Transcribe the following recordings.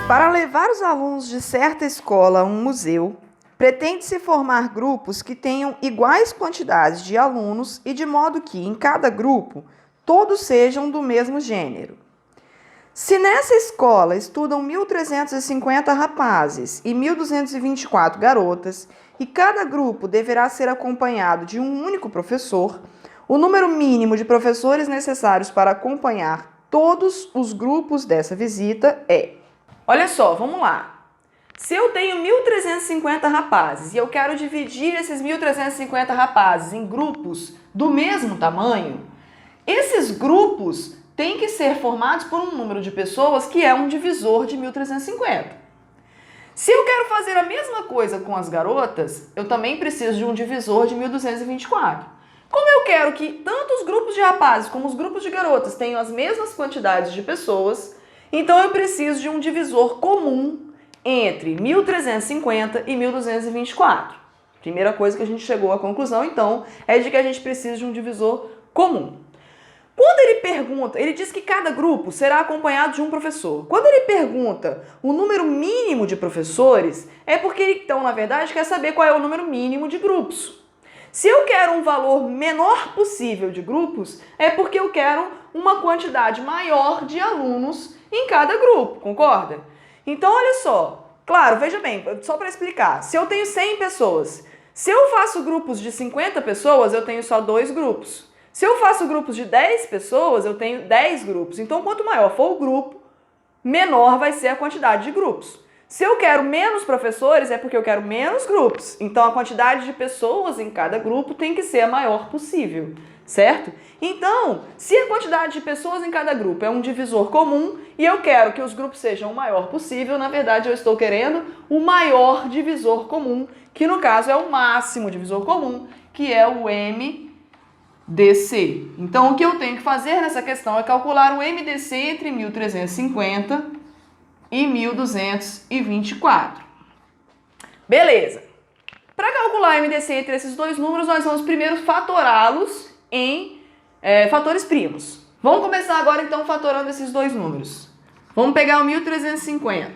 Para levar os alunos de certa escola a um museu, pretende-se formar grupos que tenham iguais quantidades de alunos e de modo que, em cada grupo, todos sejam do mesmo gênero. Se nessa escola estudam 1.350 rapazes e 1.224 garotas, e cada grupo deverá ser acompanhado de um único professor, o número mínimo de professores necessários para acompanhar todos os grupos dessa visita é... Olha só, vamos lá. Se eu tenho 1.350 rapazes e eu quero dividir esses 1.350 rapazes em grupos do mesmo tamanho, esses grupos têm que ser formados por um número de pessoas que é um divisor de 1.350. Se eu quero fazer a mesma coisa com as garotas, eu também preciso de um divisor de 1.224. Como eu quero que tanto os grupos de rapazes como os grupos de garotas tenham as mesmas quantidades de pessoas, então eu preciso de um divisor comum entre 1.350 e 1.224. Primeira coisa que a gente chegou à conclusão, então, é de que a gente precisa de um divisor comum. Quando ele pergunta, ele diz que cada grupo será acompanhado de um professor. Quando ele pergunta o número mínimo de professores, é porque ele, então, na verdade, quer saber qual é o número mínimo de grupos. Se eu quero um valor menor possível de grupos, é porque eu quero uma quantidade maior de alunos em cada grupo, concorda? Então, olha só. Claro, veja bem, só para explicar. Se eu tenho 100 pessoas, se eu faço grupos de 50 pessoas, eu tenho só 2 grupos. Se eu faço grupos de 10 pessoas, eu tenho 10 grupos. Então, quanto maior for o grupo, menor vai ser a quantidade de grupos. Se eu quero menos professores, é porque eu quero menos grupos. Então, a quantidade de pessoas em cada grupo tem que ser a maior possível, certo? Então, se a quantidade de pessoas em cada grupo é um divisor comum e eu quero que os grupos sejam o maior possível, na verdade, eu estou querendo o maior divisor comum, que no caso é o máximo divisor comum, que é o MDC. Então, o que eu tenho que fazer nessa questão é calcular o MDC entre 1.350 e 1.224. Beleza. Para calcular o MDC entre esses dois números, nós vamos primeiro fatorá-los em fatores primos. Vamos começar agora, então, fatorando esses dois números. Vamos pegar o 1.350.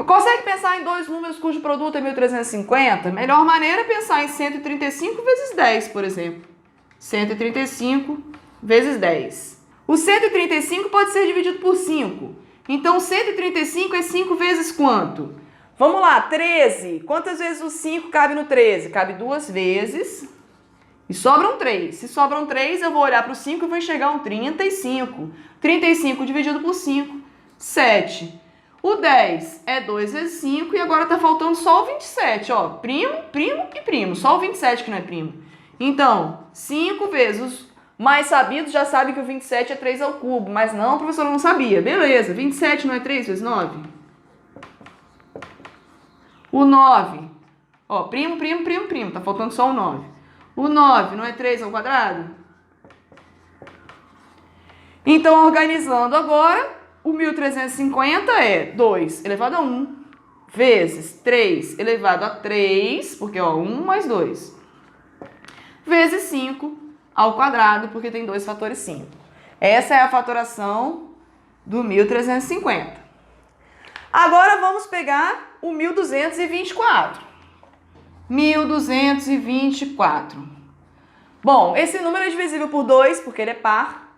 Consegue pensar em dois números cujo produto é 1.350? Melhor maneira é pensar em 135 vezes 10, por exemplo. 135 vezes 10. O 135 pode ser dividido por 5. Então, 135 é 5 vezes quanto? Vamos lá, 13. Quantas vezes o 5 cabe no 13? Cabe 2 vezes e sobram 3. Se sobram 3, eu vou olhar para o 5 e vou enxergar um 35. 35 dividido por 5, 7. O 10 é 2 vezes 5 e agora está faltando só o 27. Ó, primo, primo e primo. Só o 27 que não é primo. Então, 5 vezes os mais sabidos já sabem que o 27 é 3 ao cubo, mas não, o professor não sabia. Beleza, 27 não é 3 vezes 9? O 9, ó, primo, primo, primo, primo, tá faltando só o 9. O 9 não é 3 ao quadrado? Então, organizando agora, o 1.350 é 2 elevado a 1 vezes 3 elevado a 3, porque ó, 1 mais 2, vezes 5 ao quadrado, porque tem 2 fatores 5. Essa é a fatoração do 1.350. Agora vamos pegar o 1.224. 1.224. Bom, esse número é divisível por 2, porque ele é par.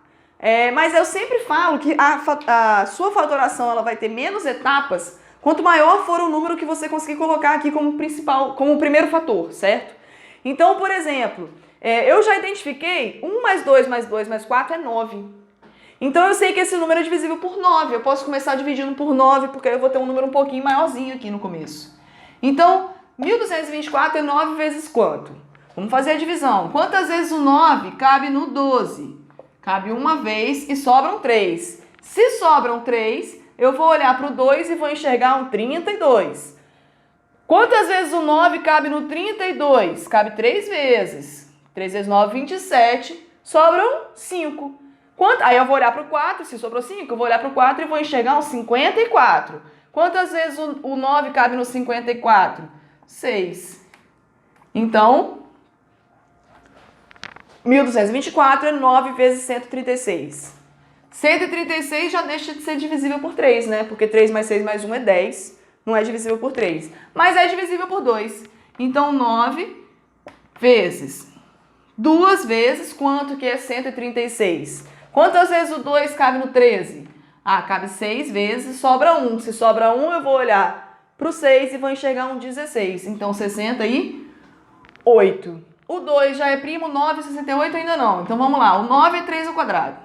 Mas eu sempre falo que a sua fatoração ela vai ter menos etapas quanto maior for o número que você conseguir colocar aqui como principal, como o primeiro fator, certo? Então, por exemplo, eu já identifiquei 1 mais 2 mais 2 mais 4 é 9. Então eu sei que esse número é divisível por 9. Eu posso começar dividindo por 9, porque eu vou ter um número um pouquinho maiorzinho aqui no começo. Então, 1.224 é 9 vezes quanto? Vamos fazer a divisão. Quantas vezes o 9 cabe no 12? Cabe uma vez e sobram 3. Se sobram 3, eu vou olhar para o 2 e vou enxergar um 32. Quantas vezes o 9 cabe no 32? Cabe 3 vezes. 3 vezes 9, 27. Sobram 5. Aí eu vou olhar para o 4, se sobrou 5, eu vou olhar para o 4 e vou enxergar um 54. Quantas vezes o 9 cabe no 54? 6. Então, 1.224 é 9 vezes 136. 136 já deixa de ser divisível por 3, né? Porque 3 mais 6 mais 1 é 10. Não é divisível por 3. Mas é divisível por 2. Então, 9 vezes 2 vezes quanto que é 136? Quantas vezes o 2 cabe no 13? Ah, cabe 6 vezes, sobra 1. Se sobra 1, eu vou olhar para o 6 e vou enxergar um 16. Então, 68. O 2 já é primo, 9 e 68 ainda não. Então, vamos lá. O 9 é 3 ao quadrado.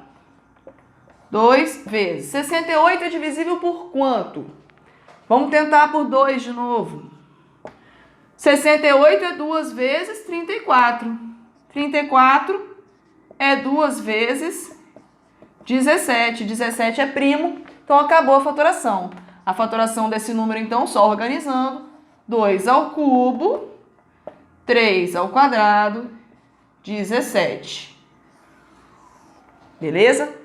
2 vezes. 68 é divisível por quanto? Vamos tentar por 2 de novo. 68 é 2 vezes 34. 34 é 2 vezes 17. 17 é primo, então acabou a fatoração. A fatoração desse número, então, só organizando. 2 ao cubo, 3 ao quadrado, 17. Beleza?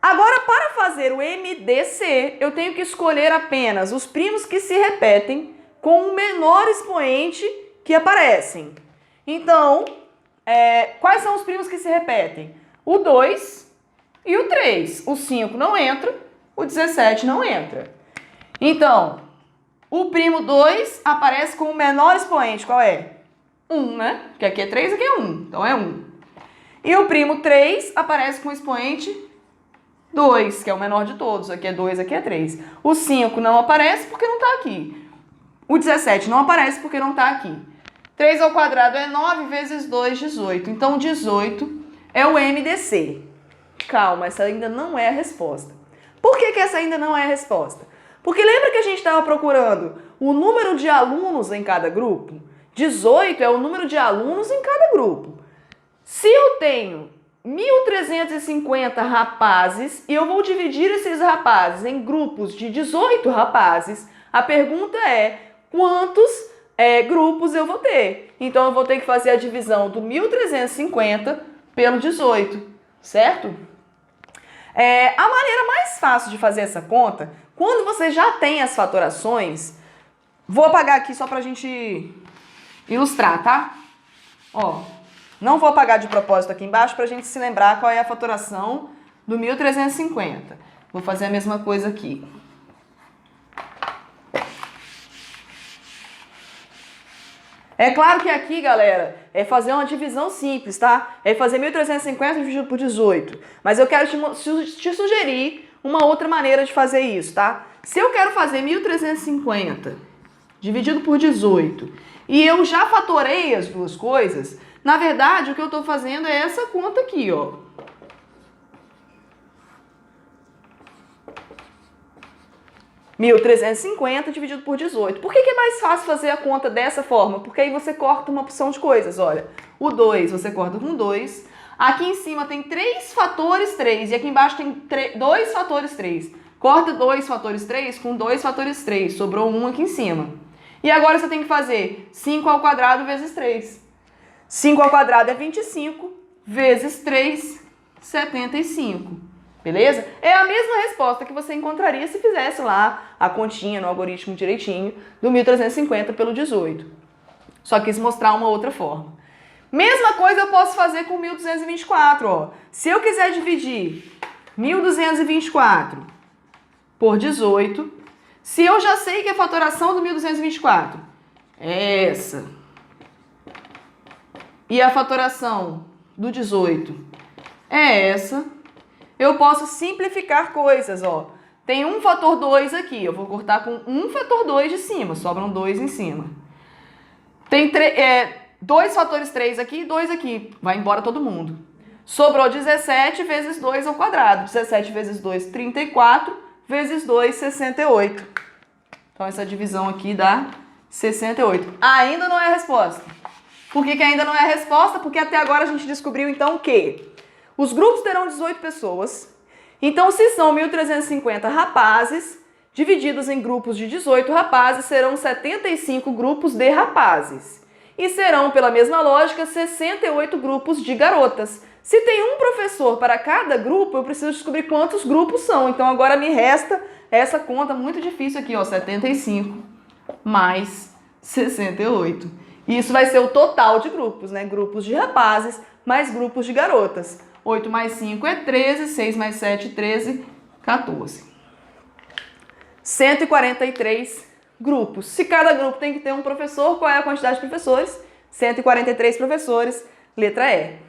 Agora, para fazer o MDC, eu tenho que escolher apenas os primos que se repetem com o menor expoente que aparecem. Então, quais são os primos que se repetem? O 2 e o 3. O 5 não entra, o 17 não entra. Então, o primo 2 aparece com o menor expoente. Qual é? 1, né? Porque aqui é 3, aqui é 1. Então, é 1. E o primo 3 aparece com o expoente 2, que é o menor de todos. Aqui é 2, aqui é 3. O 5 não aparece porque não está aqui. O 17 não aparece porque não está aqui. 3 ao quadrado é 9 vezes 2, 18. Então, 18 é o MDC. Calma, essa ainda não é a resposta. Por que essa ainda não é a resposta? Porque lembra que a gente estava procurando o número de alunos em cada grupo? 18 é o número de alunos em cada grupo. Se eu tenho 1.350 rapazes e eu vou dividir esses rapazes em grupos de 18 rapazes, a pergunta é quantos grupos eu vou ter? Então, eu vou ter que fazer a divisão do 1.350 pelo 18, certo? A maneira mais fácil de fazer essa conta, quando você já tem as fatorações, vou apagar aqui só pra gente ilustrar, tá? Ó, não vou apagar de propósito aqui embaixo pra gente se lembrar qual é a fatoração do 1.350. Vou fazer a mesma coisa aqui. É claro que aqui, galera, é fazer uma divisão simples, tá? É fazer 1.350 dividido por 18. Mas eu quero te sugerir uma outra maneira de fazer isso, tá? Se eu quero fazer 1.350 dividido por 18 e eu já fatorei as duas coisas, na verdade, o que eu estou fazendo é essa conta aqui, ó. (1.350) dividido por 18. Por que é mais fácil fazer a conta dessa forma? Porque aí você corta uma opção de coisas, olha. O 2 você corta com 2. Aqui em cima tem 3 fatores 3 e aqui embaixo tem 2 fatores 3. Corta 2 fatores 3 com 2 fatores 3. Sobrou 1 aqui em cima. E agora você tem que fazer 5 ao quadrado vezes 3. 5 ao quadrado é 25 vezes 3, 75. Beleza? É a mesma resposta que você encontraria se fizesse lá a continha no algoritmo direitinho do 1.350 pelo 18. Só quis mostrar uma outra forma. Mesma coisa eu posso fazer com 1.224, ó. Se eu quiser dividir 1.224 por 18, se eu já sei que a fatoração do 1.224 é essa, e a fatoração do 18 é essa, eu posso simplificar coisas, ó. Tem um fator 2 aqui, eu vou cortar com um fator 2 de cima, sobram 2 em cima. Tem 2 fatores 3 aqui e 2 aqui, vai embora todo mundo. Sobrou 17 vezes 2 ao quadrado. 17 vezes 2, 34, vezes 2, 68. Então, essa divisão aqui dá 68. Ainda não é a resposta. Por que ainda não é a resposta? Porque até agora a gente descobriu, então, que os grupos terão 18 pessoas. Então, se são 1.350 rapazes, divididos em grupos de 18 rapazes, serão 75 grupos de rapazes. E serão, pela mesma lógica, 68 grupos de garotas. Se tem um professor para cada grupo, eu preciso descobrir quantos grupos são. Então, agora me resta essa conta muito difícil aqui, ó, 75 mais 68. E isso vai ser o total de grupos, né? Grupos de rapazes mais grupos de garotas. 8 mais 5 é 13, 6 mais 7, 13, 14. 143 grupos. Se cada grupo tem que ter um professor, qual é a quantidade de professores? 143 professores, letra E.